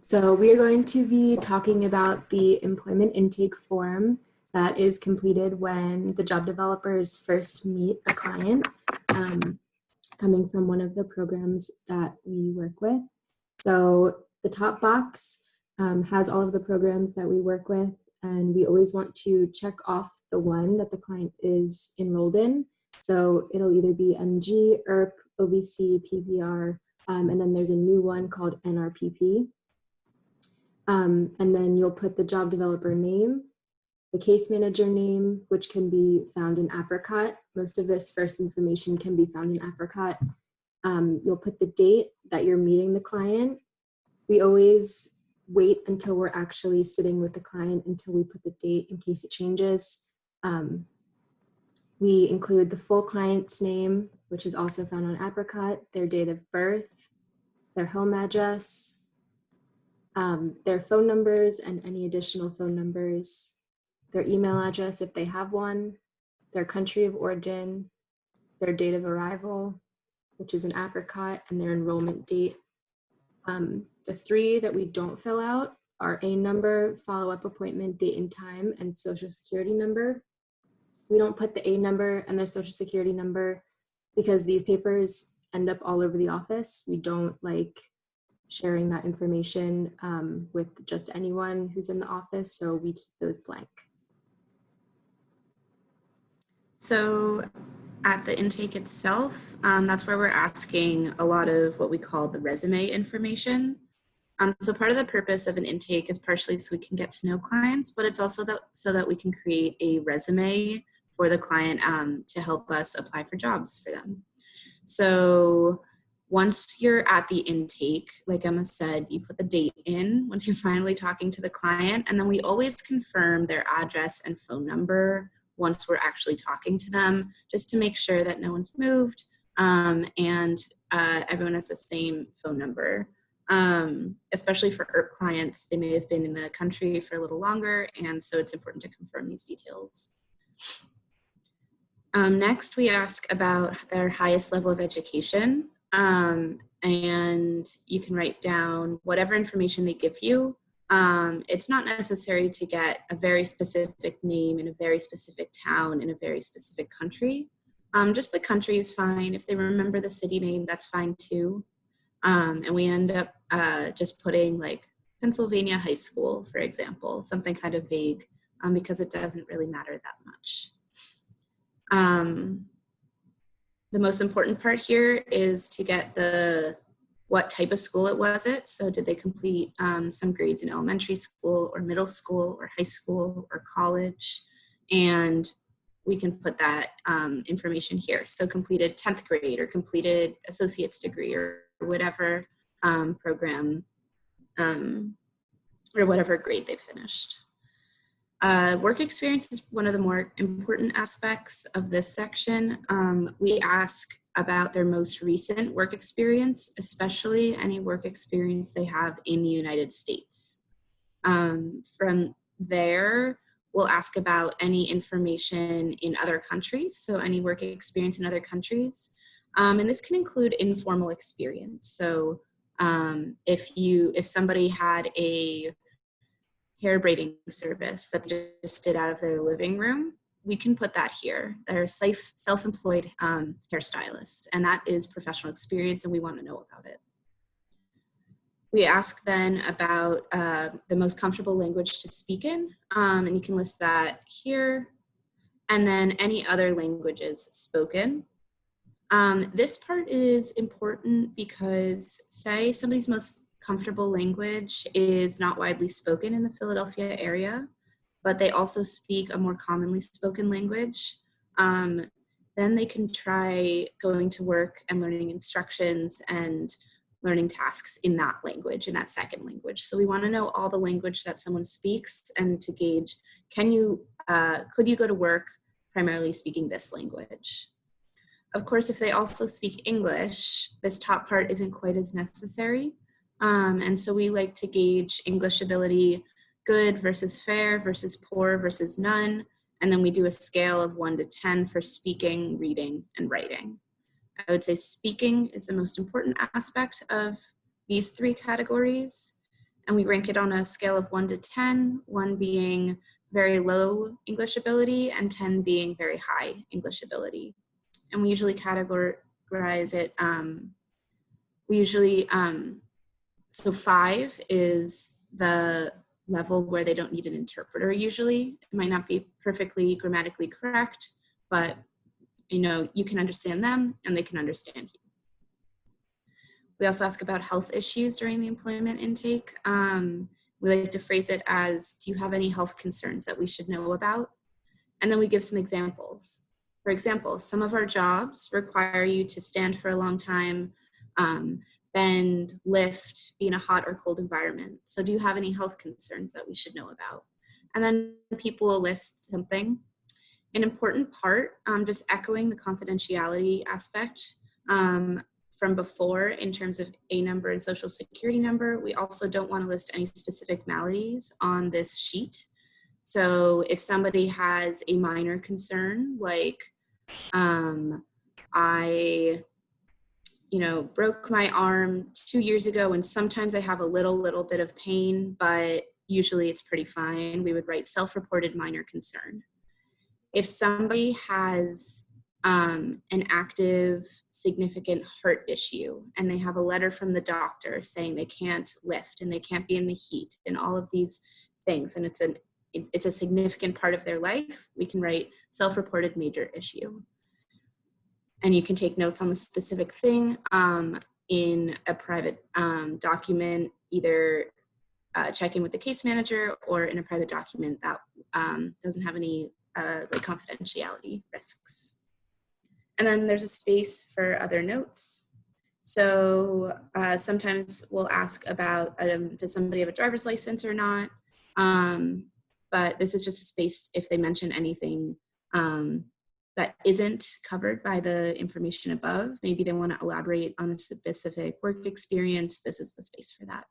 So we are going to be talking about the employment intake form that is completed when the job developers first meet a client, um, coming from one of the programs that we work with. So the top box has all of the programs that we work with, and we always want to check off the one that the client is enrolled in. So it'll either be MG, ERP, OBC, PBR, and then there's a new one called NRPP. And then you'll put the job developer name, the case manager name, which can be found in Apricot. Most of this first information can be found in Apricot. You'll put the date that you're meeting the client. We always wait until we're actually sitting with the client until we put the date in case it changes. We include the full client's name, which is also found on Apricot, their date of birth, their home address, their phone numbers and any additional phone numbers, their email address if they have one, their country of origin, their date of arrival, which is an Apricot, and their enrollment date. The three that we don't fill out are A number, follow-up appointment, date and time, and social security number. We don't put the A number and the social security number because these papers end up all over the office. We don't like sharing that information with just anyone who's in the office, so we keep those blank. So at the intake itself, that's where we're asking a lot of what we call the resume information. So part of the purpose of an intake is partially so we can get to know clients, but it's also so that we can create a resume for the client to help us apply for jobs for them. So once you're at the intake, like Emma said, you put the date in once you're finally talking to the client, and then we always confirm their address and phone number once we're actually talking to them, just to make sure that no one's moved and everyone has the same phone number. Especially for ERP clients, they may have been in the country for a little longer, and so it's important to confirm these details. Next, we ask about their highest level of education, and you can write down whatever information they give you. It's not necessary to get a very specific name in a very specific town in a very specific country. Just the country is fine. If they remember the city name, that's fine too. And we end up just putting like Pennsylvania High School, for example, something kind of vague because it doesn't really matter that much. The most important part here is to get what type of school it was it. So did they complete some grades in elementary school or middle school or high school or college? And we can put that information here. So completed 10th grade or completed associate's degree or whatever program or whatever grade they finished. Work experience is one of the more important aspects of this section. We ask about their most recent work experience, especially any work experience they have in the United States. From there, we'll ask about any information in other countries, so any work experience in other countries. And this can include informal experience. So if somebody had a hair braiding service that they just did out of their living room, we can put that here. They're a self-employed hairstylist, and that is professional experience, and we want to know about it. We ask then about the most comfortable language to speak in, and you can list that here, and then any other languages spoken. This part is important because, say, somebody's most comfortable language is not widely spoken in the Philadelphia area, but they also speak a more commonly spoken language. Then they can try going to work and learning instructions and learning tasks in that language, in that second language. So we want to know all the language that someone speaks and to gauge, could you go to work primarily speaking this language? Of course, if they also speak English, this top part isn't quite as necessary. And so we like to gauge English ability, good versus fair versus poor versus none. And then we do a scale of 1 to 10 for speaking, reading, and writing. I would say speaking is the most important aspect of these three categories. And we rank it on a scale of 1 to 10, 1 being very low English ability and 10 being very high English ability. And we usually categorize it, so 5 is the level where they don't need an interpreter usually. It might not be perfectly grammatically correct, but you can understand them and they can understand you. We also ask about health issues during the employment intake. We like to phrase it as, do you have any health concerns that we should know about? And then we give some examples. For example, some of our jobs require you to stand for a long time, bend, lift, be in a hot or cold environment. So do you have any health concerns that we should know about? And then people will list something. An important part, just echoing the confidentiality aspect from before in terms of a number and social security number, we also don't want to list any specific maladies on this sheet. So if somebody has a minor concern, like I broke my arm 2 years ago and sometimes I have a little bit of pain, but usually it's pretty fine, we would write self-reported minor concern. If somebody has an active, significant heart issue and they have a letter from the doctor saying they can't lift and they can't be in the heat and all of these things, and it's a significant part of their life, we can write self-reported major issue. And you can take notes on the specific thing in a private document, either check in with the case manager or in a private document that doesn't have any confidentiality risks. And then there's a space for other notes. So sometimes we'll ask about, does somebody have a driver's license or not? But this is just a space if they mention anything that isn't covered by the information above. Maybe they want to elaborate on a specific work experience. This is the space for that.